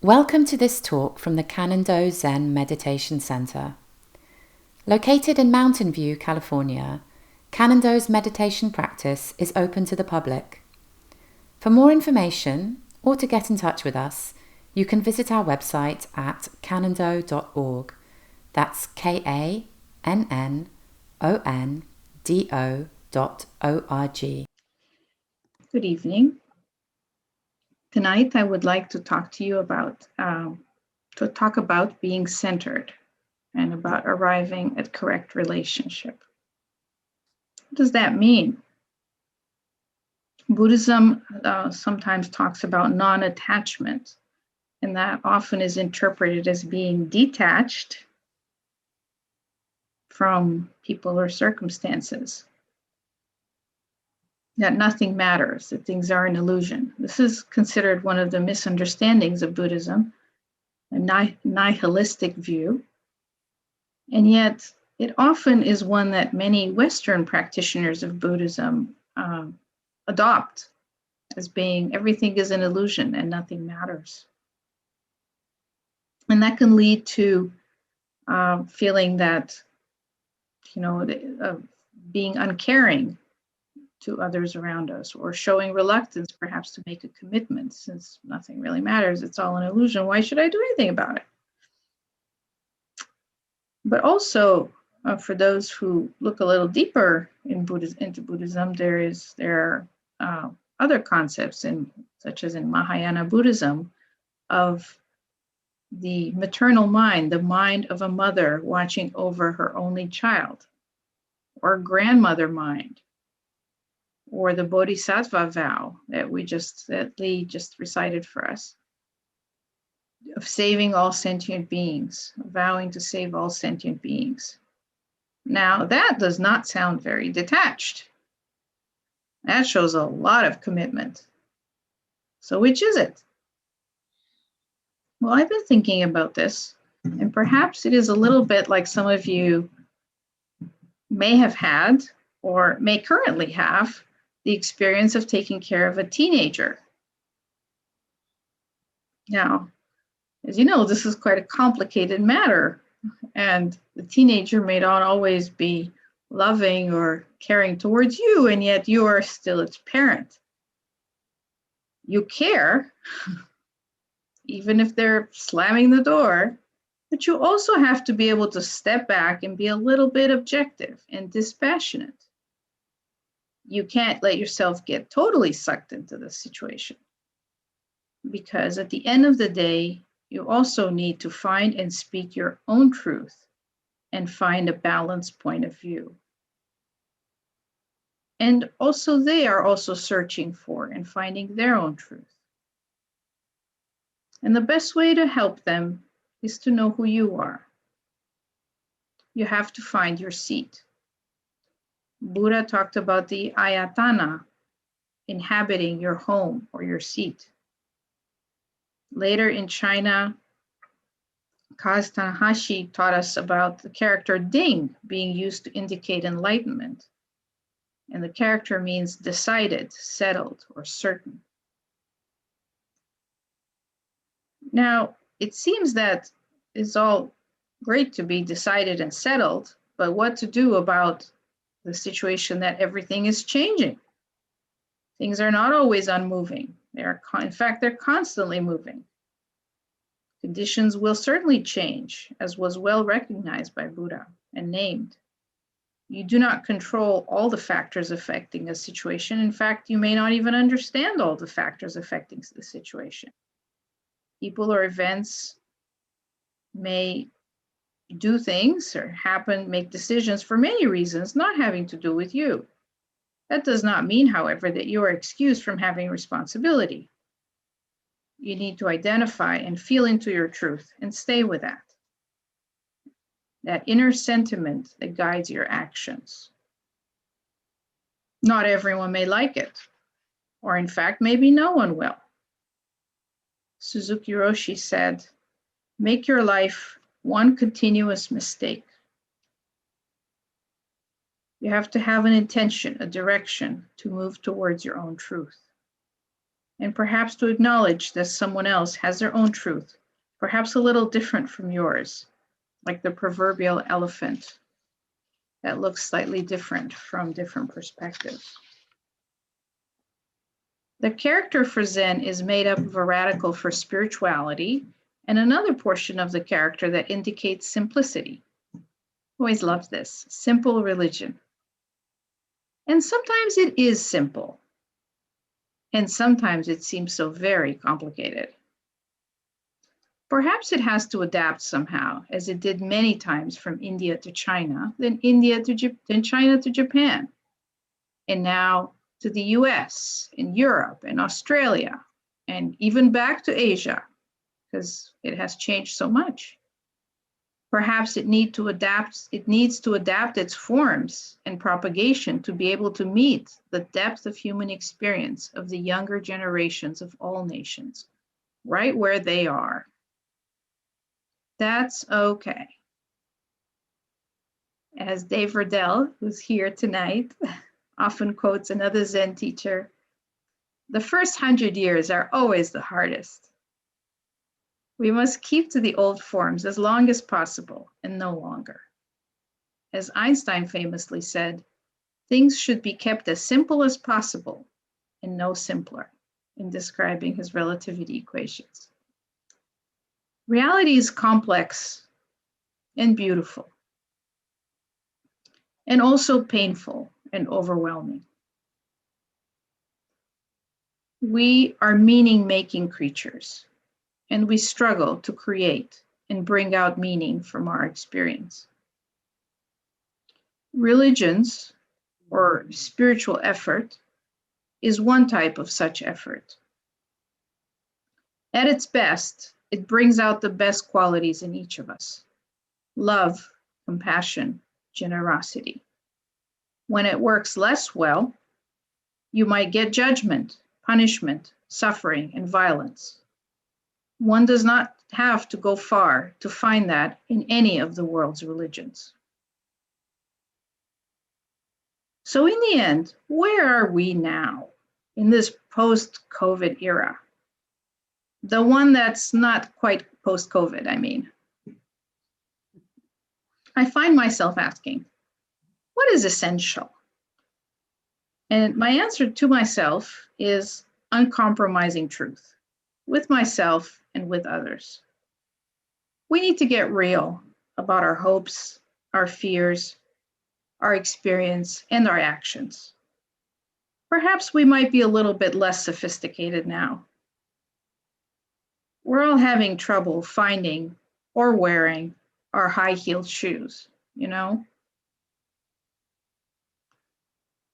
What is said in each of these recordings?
Welcome to this talk from the Kannondoor Zen Meditation Center. Located in Mountain View, California, Kannondoor's meditation practice is open to the public. For more information or to get in touch with us, you can visit our website at kannondoor.org. That's KANNONDO.org. Good evening. Tonight, I would like to talk to you about being centered and about arriving at correct relationship. What does that mean? Buddhism sometimes talks about non-attachment, and that often is interpreted as being detached from people or circumstances. That nothing matters, that things are an illusion. This is considered one of the misunderstandings of Buddhism, a nihilistic view, and yet it often is one that many Western practitioners of Buddhism adopt as being everything is an illusion and nothing matters. And that can lead to feeling that, being uncaring to others around us, or showing reluctance perhaps to make a commitment. Since nothing really matters, it's all an illusion, why should I do anything about it? But also, for those who look a little deeper into Buddhism, there are other concepts, such as in Mahayana Buddhism, of the maternal mind, the mind of a mother watching over her only child, or grandmother mind, or the Bodhisattva vow that Lee just recited for us, of saving all sentient beings, vowing to save all sentient beings. Now, that does not sound very detached. That shows a lot of commitment. So which is it? Well, I've been thinking about this, and perhaps it is a little bit like some of you may have had or may currently have the experience of taking care of a teenager. Now, as you know, this is quite a complicated matter, and the teenager may not always be loving or caring towards you, and yet you are still its parent. You care, even if they're slamming the door, but you also have to be able to step back and be a little bit objective and dispassionate. You can't let yourself get totally sucked into the situation, because at the end of the day, you also need to find and speak your own truth and find a balanced point of view. And also they are also searching for and finding their own truth. And the best way to help them is to know who you are. You have to find your seat. Buddha talked about the ayatana, inhabiting your home or your seat. Later in China, Kaz Tanahashi taught us about the character ding being used to indicate enlightenment. And the character means decided, settled, or certain. Now, it seems that it's all great to be decided and settled, but what to do about the situation that everything is changing? Things are not always unmoving. In fact, they're constantly moving. Conditions will certainly change, as was well recognized by Buddha and named. You do not control all the factors affecting a situation. In fact, you may not even understand all the factors affecting the situation. People or events may do things or make decisions for many reasons, not having to do with you. That does not mean, however, that you are excused from having responsibility. You need to identify and feel into your truth and stay with that inner sentiment that guides your actions. Not everyone may like it, or in fact, maybe no one will. Suzuki Roshi said, "Make your life one continuous mistake." You have to have an intention, a direction to move towards your own truth. and perhaps to acknowledge that someone else has their own truth, perhaps a little different from yours, like the proverbial elephant that looks slightly different from different perspectives. The character for Zen is made up of a radical for spirituality and another portion of the character that indicates simplicity. Always loved this, simple religion. And sometimes it is simple. And sometimes it seems so very complicated. Perhaps it has to adapt somehow, as it did many times from India to China, then China to Japan, and now to the US, and Europe, and Australia, and even back to Asia, because it has changed so much. Perhaps it needs to adapt its forms and propagation to be able to meet the depth of human experience of the younger generations of all nations, right where they are. That's okay. As Dave Riddell, who's here tonight, often quotes another Zen teacher, the first 100 years are always the hardest. We must keep to the old forms as long as possible and no longer. As Einstein famously said, things should be kept as simple as possible and no simpler in describing his relativity equations. Reality is complex and beautiful, and also painful and overwhelming. We are meaning-making creatures, and we struggle to create and bring out meaning from our experience. Religions, or spiritual effort, is one type of such effort. At its best, it brings out the best qualities in each of us: love, compassion, generosity. When it works less well, you might get judgment, punishment, suffering, and violence. One does not have to go far to find that in any of the world's religions. So in the end, where are we now in this post-COVID era? The one that's not quite post-COVID, I mean. I find myself asking, what is essential? And my answer to myself is uncompromising truth, with myself and with others. We need to get real about our hopes, our fears, our experience, and our actions. Perhaps we might be a little bit less sophisticated now. We're all having trouble finding or wearing our high-heeled shoes, you know?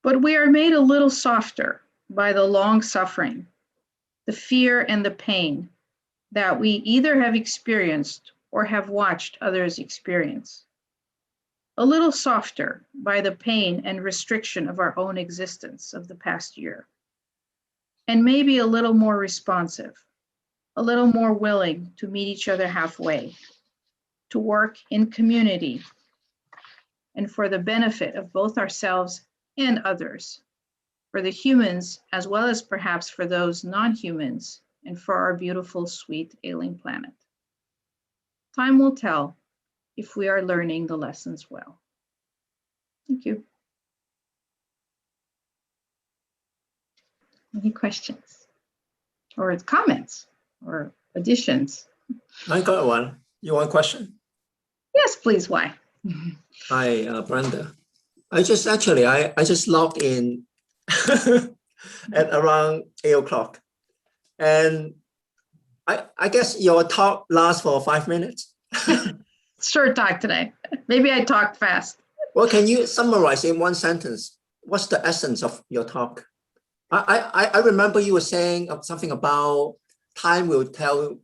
But we are made a little softer by the long suffering, the fear and the pain that we either have experienced or have watched others experience. A little softer by the pain and restriction of our own existence of the past year. And maybe a little more responsive, a little more willing to meet each other halfway, to work in community, and for the benefit of both ourselves and others, for the humans as well as perhaps for those non-humans, and for our beautiful, sweet, ailing planet. Time will tell if we are learning the lessons well. Thank you. Any questions or comments or additions? I got one. You want a question? Yes, please. Why? Hi, Brenda. I just logged in at around 8 o'clock. And I guess your talk lasts for 5 minutes. Short talk today. Maybe I talked fast. Well, can you summarize in one sentence? What's the essence of your talk? I remember you were saying something about time will tell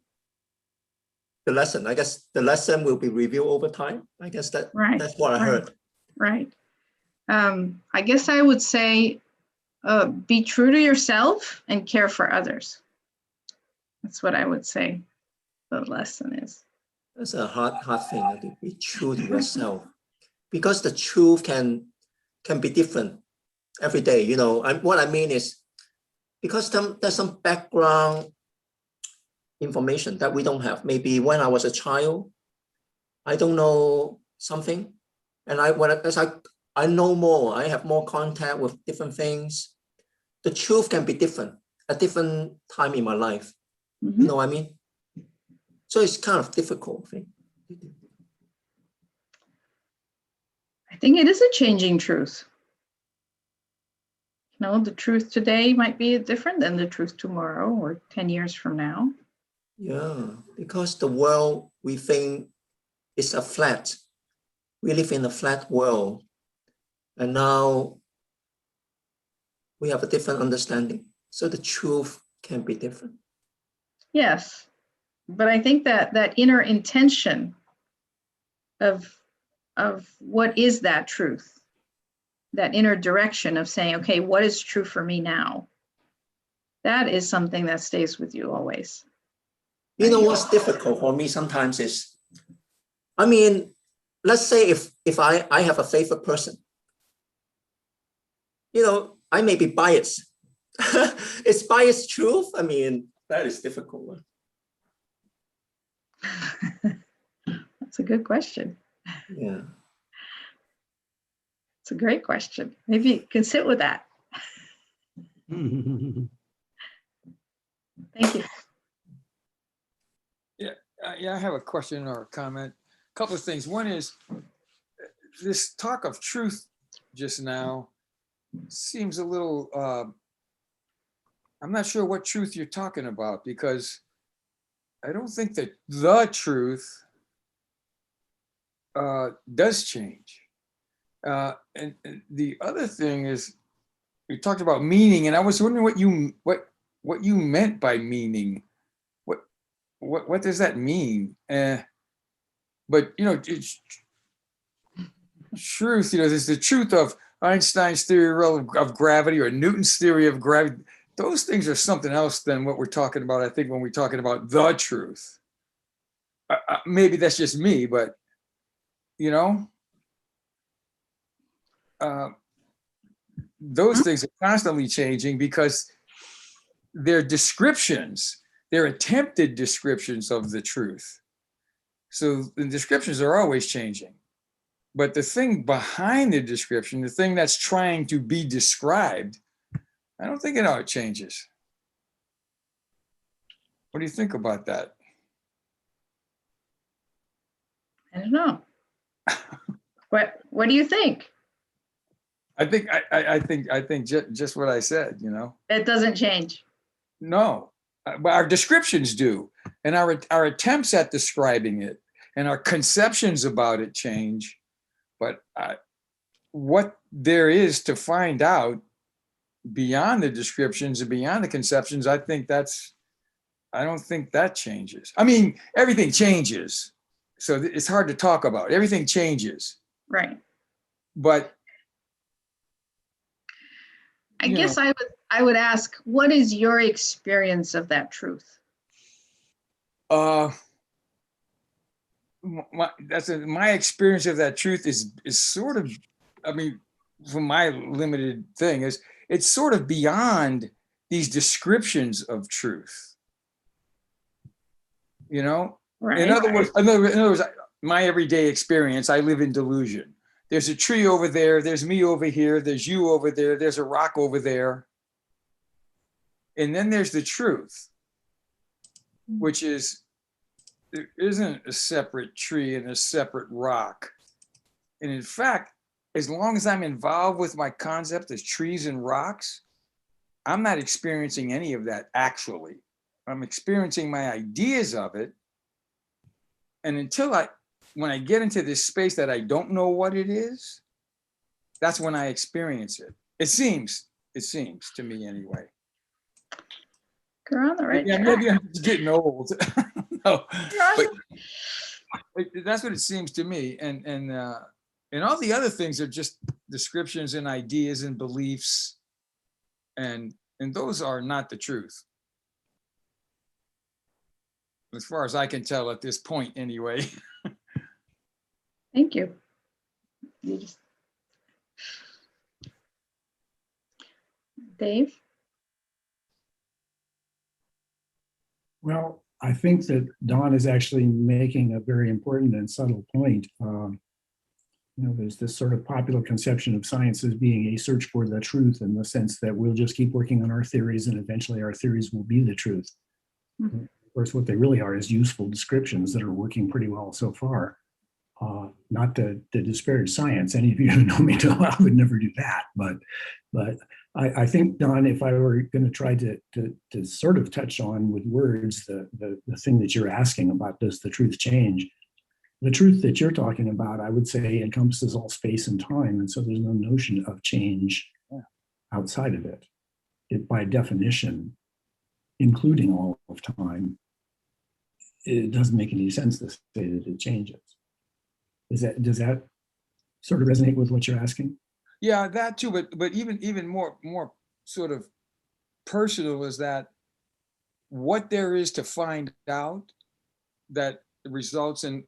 the lesson. I guess the lesson will be reviewed over time. I guess that's what I heard. Right. I guess I would say be true to yourself and care for others. That's what I would say the lesson is. That's a hard thing, to be true to yourself, because the truth can be different every day. You know, what I mean is, because there's some background information that we don't have. Maybe when I was a child, I don't know something, and I know more, I have more contact with different things. The truth can be different at different time in my life. Mm-hmm. You know what I mean? So it's kind of difficult thing. I think it is a changing truth. You know, the truth today might be different than the truth tomorrow or 10 years from now. Yeah, because the world we think is a flat. We live in a flat world. And now we have a different understanding. So the truth can be different. Yes. But I think that inner intention of what is that truth, that inner direction of saying, okay, what is true for me now? That is something that stays with you always. You know what's difficult for me sometimes is, I mean, let's say if I have a favorite person, you know, I may be biased. Is bias truth? I mean, that is difficult. That's a good question. Yeah. It's a great question. Maybe you can sit with that. Thank you. Yeah, I have a question or a comment. A couple of things. One is this talk of truth just now seems a little, I'm not sure what truth you're talking about, because I don't think that the truth does change. And the other thing is, you talked about meaning, and I was wondering what you meant by meaning. What does that mean? But you know, it's truth. You know, there's the truth of Einstein's theory of gravity or Newton's theory of gravity. Those things are something else than what we're talking about, I think, when we're talking about the truth. Maybe that's just me, but you know, those things are constantly changing because they're descriptions, they're attempted descriptions of the truth. So the descriptions are always changing. But the thing behind the description, the thing that's trying to be described, I don't think it changes. What do you think about that? I don't know. What do you think? I think just what I said, you know. It doesn't change. No, but our descriptions do, and our attempts at describing it and our conceptions about it change. But what there is to find out beyond the descriptions and beyond the conceptions, I don't think that changes. I mean, everything changes, so it's hard to talk about. Everything changes, Right. but I guess I would ask, what is your experience of that truth? My experience of that truth is sort of, I mean, from my limited thing, is it's sort of beyond these descriptions of truth. You know, Right. in other words, my everyday experience, I live in delusion. There's a tree over there, there's me over here, there's you over there, there's a rock over there. And then there's the truth, which is there isn't a separate tree and a separate rock. And in fact, as long as I'm involved with my concept as trees and rocks, I'm not experiencing any of that actually. I'm experiencing my ideas of it. And when I get into this space that I don't know what it is, that's when I experience it. It seems to me anyway. You're on the right track. Maybe I'm just getting old. No, but that's what it seems to me. And all the other things are just descriptions and ideas and beliefs, and those are not the truth, as far as I can tell at this point anyway. Thank you. Dave? Well, I think that Don is actually making a very important and subtle point. There's this sort of popular conception of science as being a search for the truth, in the sense that we'll just keep working on our theories and eventually our theories will be the truth. Mm-hmm. Of course, what they really are is useful descriptions that are working pretty well so far. Not to disparage science. Any of you who know me know I would never do that. But I think, Don, if I were going to try to sort of touch on with words the thing that you're asking about, does the truth change? The truth that you're talking about, I would say, encompasses all space and time. And so there's no notion of change outside of it. It, by definition, including all of time, it doesn't make any sense to say that it changes. Does that sort of resonate with what you're asking? Yeah, that too. But even more sort of personal is that what there is to find out that results in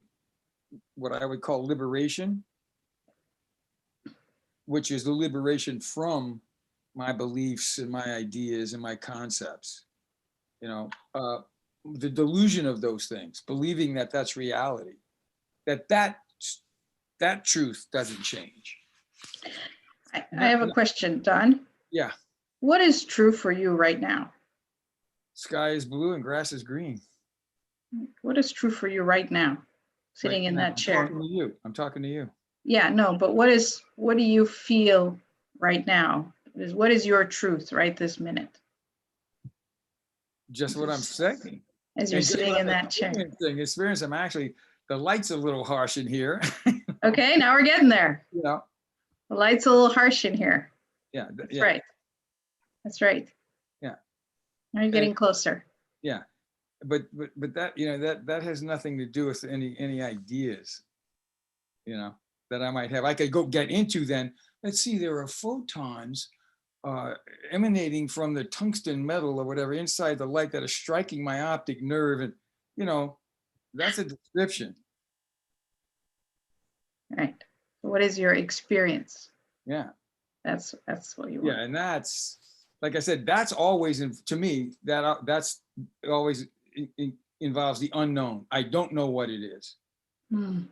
what I would call liberation, which is the liberation from my beliefs and my ideas and my concepts. The delusion of those things, believing that that's reality, that truth doesn't change. I have a question, Don. Yeah. What is true for you right now? Sky is blue and grass is green. What is true for you right now, sitting in that chair? I'm talking to you. Yeah, no, but what do you feel right now? What is your truth right this minute? Just what I'm saying. As you're sitting in that chair. Experience. I'm actually, the light's a little harsh in here. Okay, now we're getting there. Yeah. The light's a little harsh in here. Yeah. That's right. That's right. Yeah. Now you're getting closer. Yeah. But that that has nothing to do with any ideas, that I might have. I could go get into then. Let's see, there are photons emanating from the tungsten metal or whatever inside the light that are striking my optic nerve, and that's a description. Right. What is your experience? Yeah. That's what you want. Yeah, and that's, like I said, that's always, to me, that's always involves the unknown. I don't know what it is. Mm.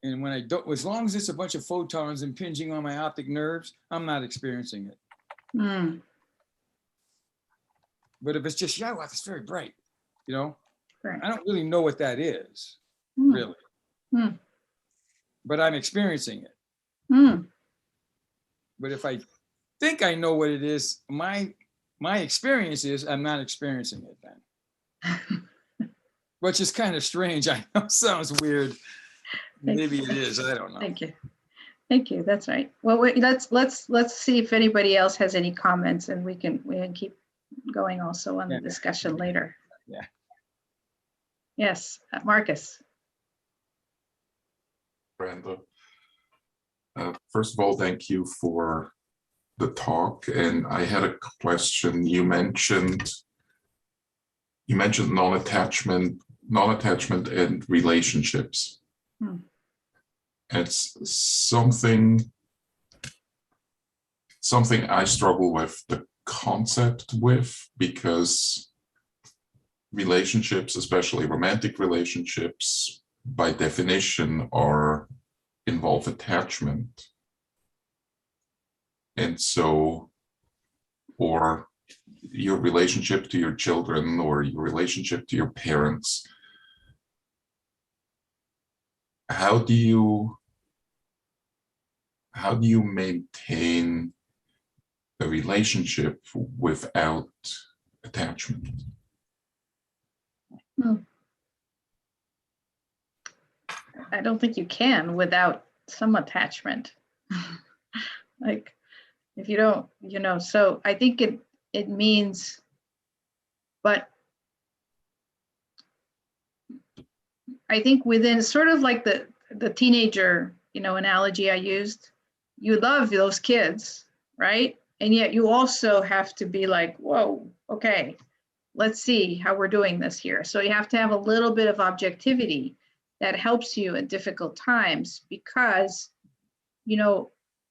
And when I don't, as long as it's a bunch of photons impinging on my optic nerves, I'm not experiencing it. Mm. But if it's just, wow, it's very bright, Right. I don't really know what that is, Mm. really. Mm. But I'm experiencing it. Mm. But if I think I know what it is, my experience is I'm not experiencing it then. Which is kind of strange. I know, sounds weird. Maybe it is. I don't know. Thank you. Thank you. That's right. Well, let's see if anybody else has any comments, and we can keep going also on the discussion later. Yeah. Yes, Marcus. Brenda. First of all, thank you for the talk. And I had a question. You mentioned non-attachment and relationships. It's something I struggle with the concept with, because relationships, especially romantic relationships, by definition involve attachment. And so, or your relationship to your children or your relationship to your parents, how do you maintain a relationship without attachment? I don't think you can without some attachment. Like, if you don't, so I think it means, but I think within sort of like the teenager, analogy I used, you love those kids, right? And yet you also have to be like, whoa, okay, let's see how we're doing this here. So you have to have a little bit of objectivity that helps you at difficult times, because,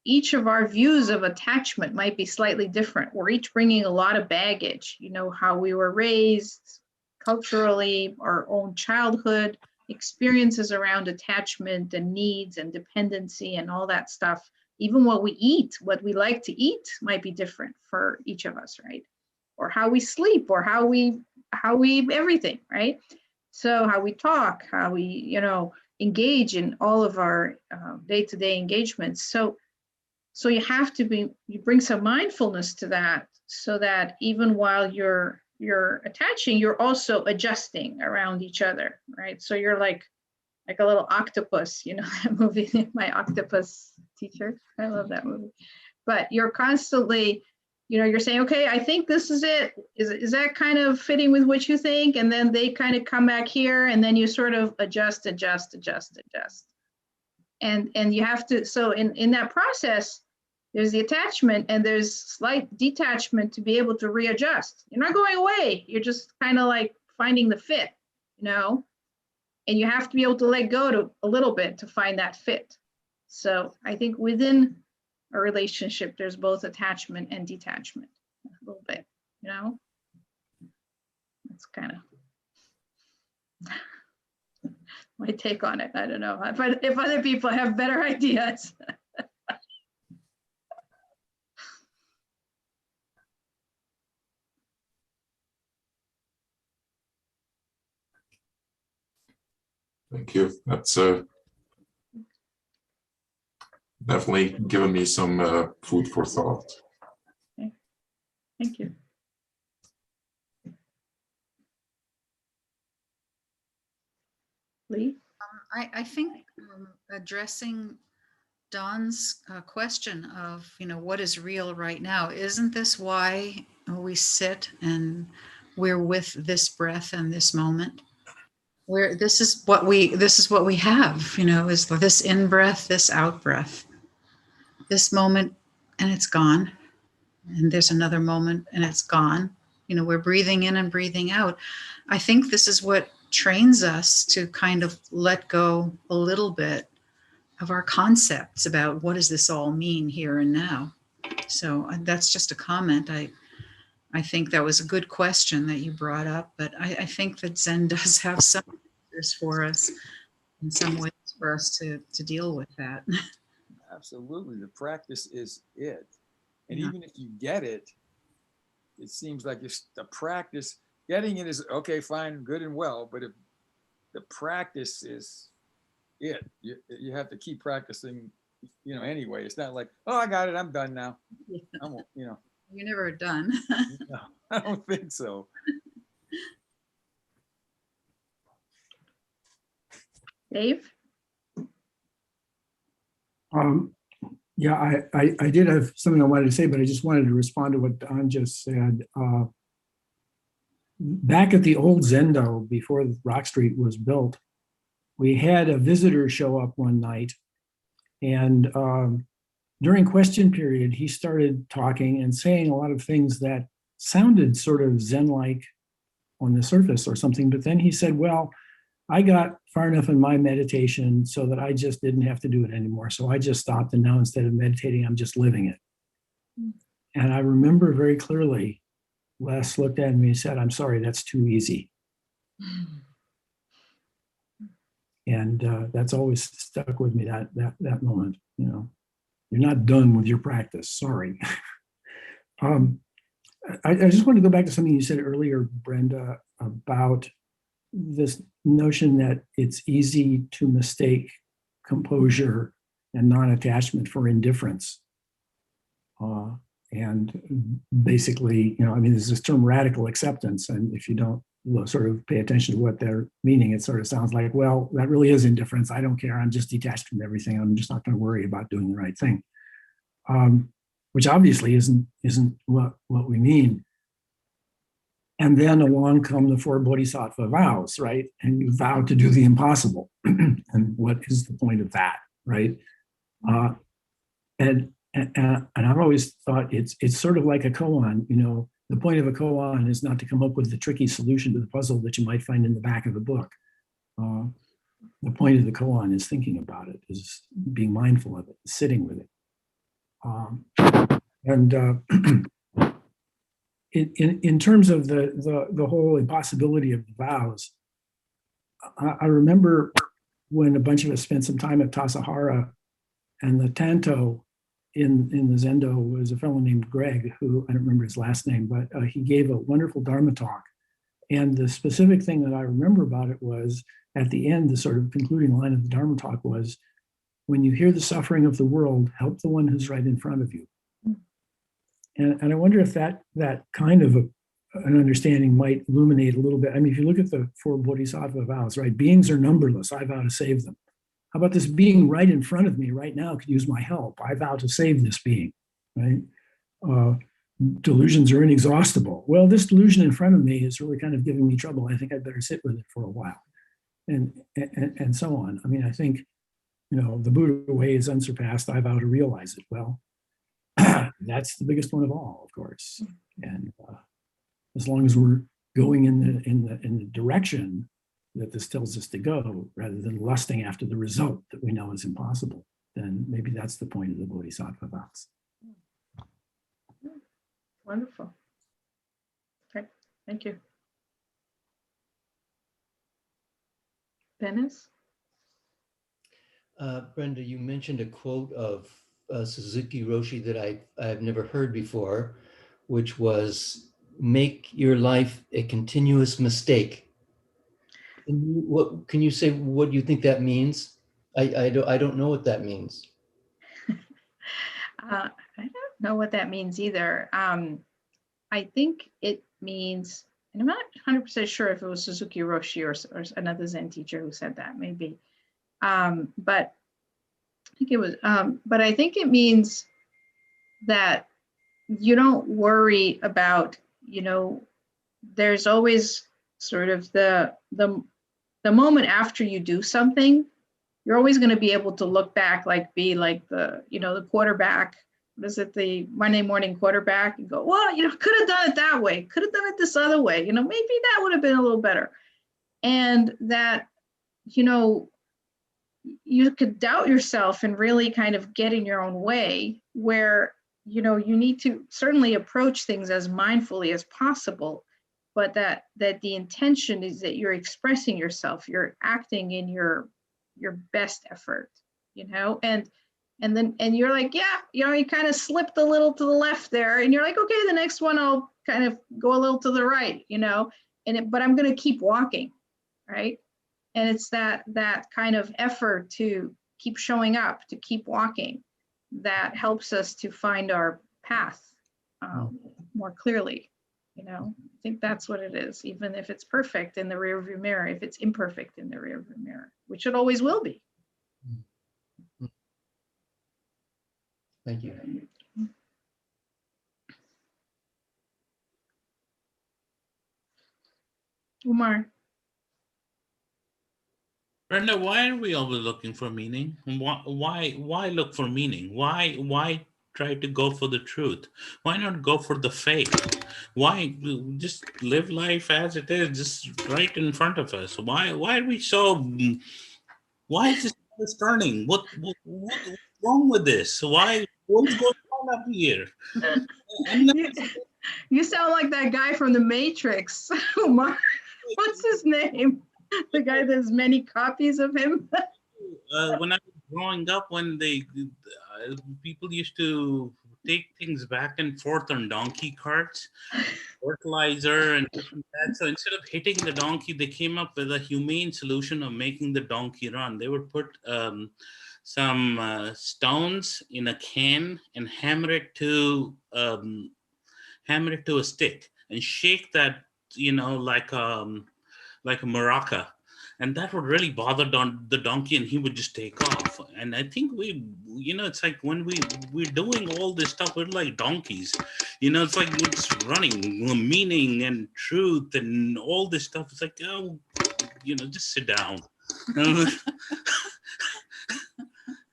each of our views of attachment might be slightly different. We're each bringing a lot of baggage, you know, how we were raised culturally, our own childhood, experiences around attachment and needs and dependency and all that stuff. Even what we eat, what we like to eat might be different for each of us, right? Or how we sleep, or how we everything, right? So how we talk, how we, you know, engage in all of our day-to-day engagements. So you have to you bring some mindfulness to that, so that even while you're attaching, you're also adjusting around each other, right? So you're like a little octopus, you know, that movie, My Octopus Teacher. I love that movie. But you're constantly, you know, you're saying, okay, I think this is it. Is that kind of fitting with what you think? And then they kind of come back here, and then you sort of adjust. And you have to, so in that process, there's the attachment and there's slight detachment to be able to readjust. You're not going away. You're just kind of like finding the fit, you know, and you have to be able to let go to a little bit to find that fit. So I think within a relationship, there's both attachment and detachment a little bit, you know. That's kind of my take on it. I don't know if other people have better ideas. Thank you. That's definitely given me some food for thought. Okay. Thank you. Lee? I think addressing Don's question of, you know, what is real right now, isn't this why we sit and we're with this breath and this moment? Where this is what we have, you know, is this in breath, this out breath, this moment, and it's gone, and there's another moment and it's gone. You know, we're breathing in and breathing out. I think this is what trains us to kind of let go a little bit of our concepts about what does this all mean here and now. So that's just a comment. I think that was a good question that you brought up, but I think that Zen does have some answers for us in some ways for us to deal with that. Absolutely. The practice is it. And Yeah. even if you get it, it seems like it's the practice. Getting it is okay, fine, good and well, but if the practice is it, you have to keep practicing, you know, anyway. It's not like, oh, I got it, I'm done now. Yeah. You know. You're never done. No, I don't think so. Dave? Yeah, I did have something I wanted to say, but I just wanted to respond to what Don just said. Back at the old Zendo, before Rock Street was built, we had a visitor show up one night, and during question period, he started talking and saying a lot of things that sounded sort of Zen-like on the surface or something, but then he said, well, I got far enough in my meditation so that I just didn't have to do it anymore. So I just stopped, and now instead of meditating, I'm just living it. And I remember very clearly, Les looked at me and said, I'm sorry, that's too easy. And that's always stuck with me, that moment, you know. You're not done with your practice, sorry. I just want to go back to something you said earlier, Brenda, about this notion that it's easy to mistake composure and non-attachment for indifference. And basically, you know, I mean, there's this term radical acceptance, and if you don't sort of pay attention to what they're meaning, it sort of sounds like, well, that really is indifference. I don't care. I'm just detached from everything. I'm just not going to worry about doing the right thing, which obviously isn't what we mean. And then along come the 4 bodhisattva vows, right? And you vow to do the impossible. And what is the point of that, right? And I've always thought it's sort of like a koan. You know, the point of a koan is not to come up with the tricky solution to the puzzle that you might find in the back of the book. The point of the koan is thinking about it, is being mindful of it, sitting with it. And in terms of the whole impossibility of the vows, I remember when a bunch of us spent some time at Tassajara, and the Tanto in the Zendo was a fellow named Greg, who I don't remember his last name, but he gave a wonderful Dharma talk. And the specific thing that I remember about it was at the end, the sort of concluding line of the Dharma talk was, when you hear the suffering of the world, help the one who's right in front of you. And I wonder if that kind of an understanding might illuminate a little bit. I mean, if you look at the four bodhisattva vows, right? Beings are numberless. I vow to save them. How about this being right in front of me right now could use my help? I vow to save this being, right? Delusions are inexhaustible. Well, this delusion in front of me is really kind of giving me trouble. I think I'd better sit with it for a while, and so on. I mean, I think, the Buddha way is unsurpassed. I vow to realize it. Well, that's the biggest one of all, of course. And as long as we're going in the direction that this tells us to go, rather than lusting after the result that we know is impossible, then maybe that's the point of the bodhisattva vows. Wonderful. Okay, thank you. Dennis? Brenda, you mentioned a quote of Suzuki Roshi that I've never heard before, which was, make your life a continuous mistake. Can you say what you think that means? I don't know what that means. I don't know what that means either. I think it means, and I'm not 100% sure if it was Suzuki Roshi or another Zen teacher who said that, maybe. But I think it was, but I think it means that you don't worry about, there's always sort of the moment after you do something, you're always going to be able to look back, be like the quarterback, what is it, the Monday morning quarterback, and go, well, could have done it that way, could have done it this other way, maybe that would have been a little better. And that, you could doubt yourself and really kind of get in your own way, where, you need to certainly approach things as mindfully as possible, but that the intention is that you're expressing yourself, you're acting in your best effort, and you're like, yeah, you kind of slipped a little to the left there, and you're like, okay, the next one I'll kind of go a little to the right, but I'm going to keep walking, right? And it's that kind of effort to keep showing up, to keep walking, that helps us to find our path more clearly. I think that's what it is, even if it's perfect in the rearview mirror, if it's imperfect in the rearview mirror, which it always will be. Thank you. Umar. Brenda, why are we always looking for meaning? Why look for meaning? Why try to go for the truth? Why not go for the faith? Why just live life as it is, just right in front of us? Why are we so? Why is this turning? What's wrong with this? What's going on up here? You sound like that guy from the Matrix. Umar. What's his name? The guy that has many copies of him. When I was growing up, when people used to take things back and forth on donkey carts, fertilizer and that. So instead of hitting the donkey, they came up with a humane solution of making the donkey run. They would put some stones in a can and hammer it to a stick and shake that, like a maraca, and that would really bother the donkey, and he would just take off. And I think it's like when we're doing all this stuff, we're like donkeys, it's like we're just running meaning and truth and all this stuff. It's like, just sit down.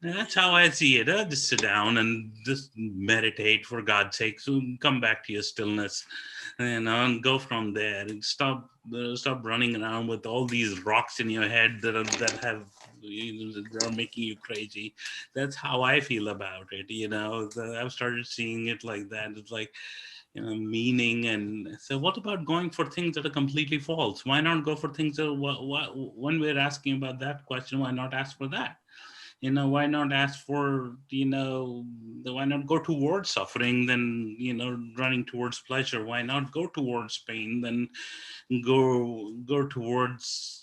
That's how I see it. Just sit down and just meditate, for God's sake. So come back to your stillness, and go from there and stop stop running around with all these rocks in your head that are making you crazy. That's how I feel about it. I've started seeing it like that. It's like, meaning. And so what about going for things that are completely false? Why not go for things that, when we're asking about that question, why not ask for that? Why not ask for, why not go towards suffering than, running towards pleasure? Why not go towards pain than go towards,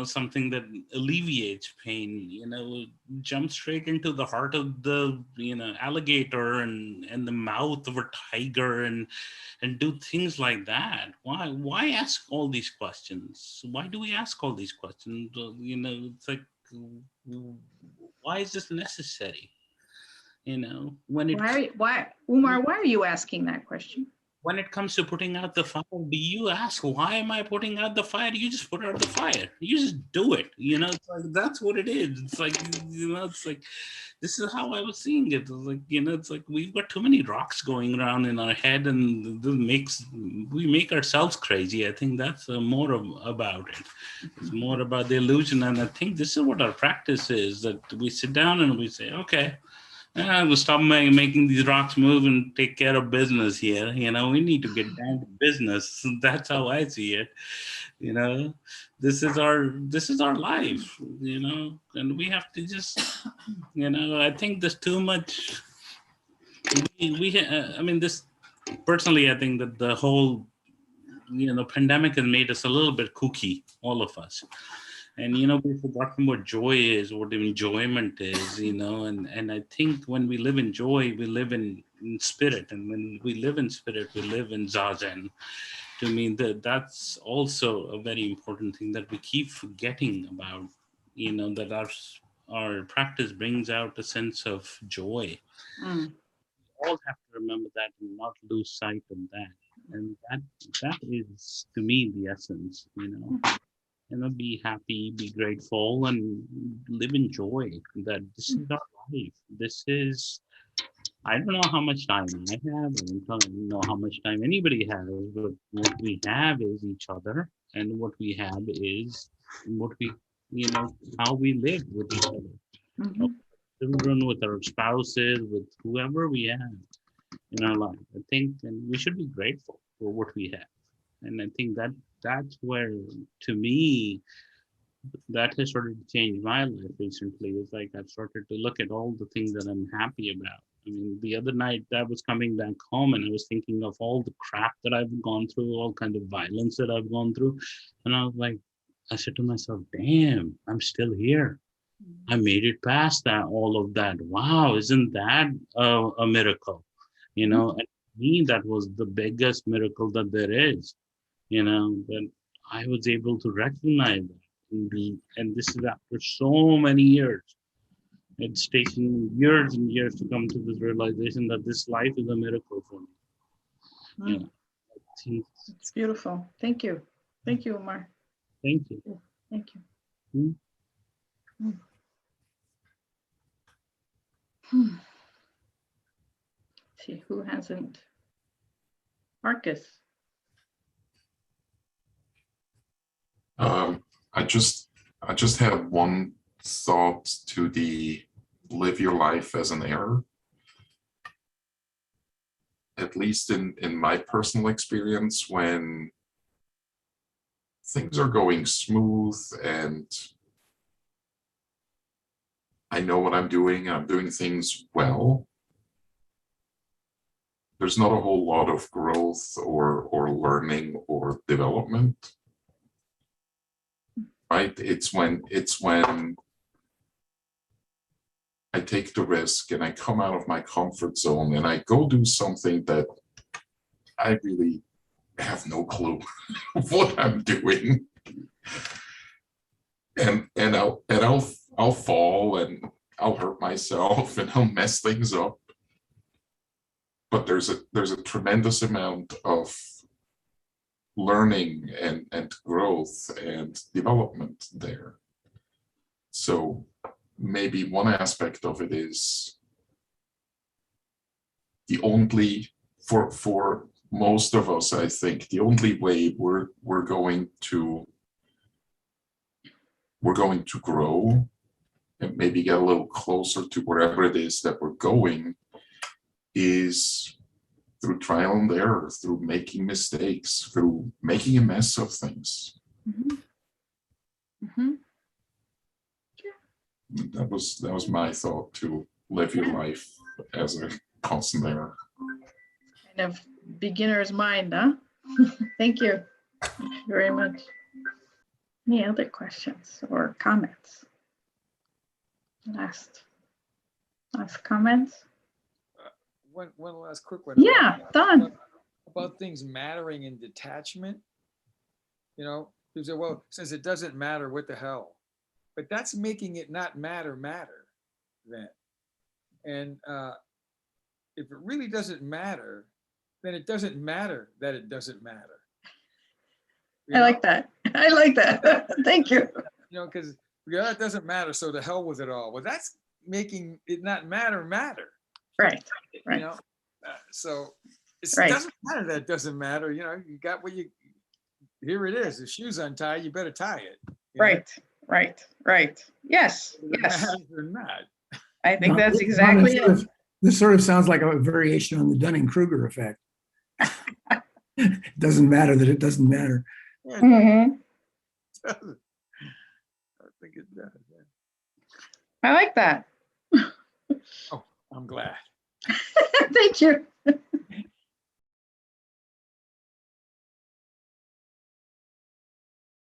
something that alleviates pain? Jump straight into the heart of the, alligator and the mouth of a tiger and do things like that. Why ask all these questions? Why do we ask all these questions? It's like, why is this necessary? When it Why, Umar, why are you asking that question? when it comes to putting out the fire, do you ask, why am I putting out the fire? You just put out the fire. You just do it. It's like, that's what it is. It's like, it's like, this is how I was seeing it. It's like, it's like we've got too many rocks going around in our head, and we make ourselves crazy. I think that's more about it. It's more about the illusion. And I think this is what our practice is, that we sit down and we say, okay, we'll stop making these rocks move and take care of business here. We need to get down to business. That's how I see it. This is our life, and we have to just, I think there's too much. I mean, this personally, I think that the whole, pandemic has made us a little bit kooky, all of us. And, we've forgotten what joy is, what enjoyment is, and I think when we live in joy, we live in spirit. And when we live in spirit, we live in zazen. To me, that's also a very important thing that we keep forgetting about, that our practice brings out a sense of joy. Mm. We all have to remember that and not lose sight of that. And that is, to me, the essence, be happy, be grateful, and live in joy. That this is our life. This is, I don't know how much time I have. I don't know how much time anybody has, but what we have is each other, and what we have is what we, how we live with each other. Mhm. Children, with our spouses, with whoever we have in our life. I think, and we should be grateful for what we have. And I think that's where, to me, that has started to change my life recently. It's like I've started to look at all the things that I'm happy about. I mean, the other night I was coming back home and I was thinking of all the crap that I've gone through, all kind of violence that I've gone through. And I was like, I said to myself, damn, I'm still here. I made it past that, all of that. Wow, isn't that a miracle? And to me, that was the biggest miracle that there is, that I was able to recognize that. And this is after so many years. It's taken years and years to come to this realization that this life is a miracle for me. It's beautiful. Thank you. Thank you, Umar. Thank you. Thank you. See, who hasn't? Marcus. I just have one thought to the live your life as an error. At least in my personal experience, when things are going smooth and I know what I'm doing things well, there's not a whole lot of growth or learning or development. Right? It's when I take the risk and I come out of my comfort zone and I go do something that I really have no clue what I'm doing. And I'll fall and I'll hurt myself and I'll mess things up. But there's a tremendous amount of learning and growth and development there. So maybe one aspect of it is the only, for most of us, I think, the only way we're going to grow and maybe get a little closer to wherever it is that we're going is through trial and error, through making mistakes, through making a mess of things. Mhm. Mhm. That was my thought, to live your life as a constant error. Kind of beginner's mind, huh? Thank you very much. Any other questions or comments? Last comments? One last quick one. Yeah, done. About things mattering in detachment. You know, people say, well, since it doesn't matter, what the hell? But that's making it not matter then. And if it really doesn't matter, then it doesn't matter that it doesn't matter. You I know? like that. I like that. Thank you. You know, because it doesn't matter, so the hell with it all. Well, that's making it not matter. Right. You Right. know, so it Right. doesn't matter that it doesn't matter. You know, you got what you. Here it is. The shoe's untied. You better tie it. You know? Right. Yes. Whether it Yes. matters or not. I think Don, that's Don, exactly it. This sort of sounds like a variation on the Dunning-Kruger effect. It doesn't matter that it doesn't matter. Yeah, Mhm. it doesn't. I think it does. Yeah. I like that. Oh, I'm glad. Thank you.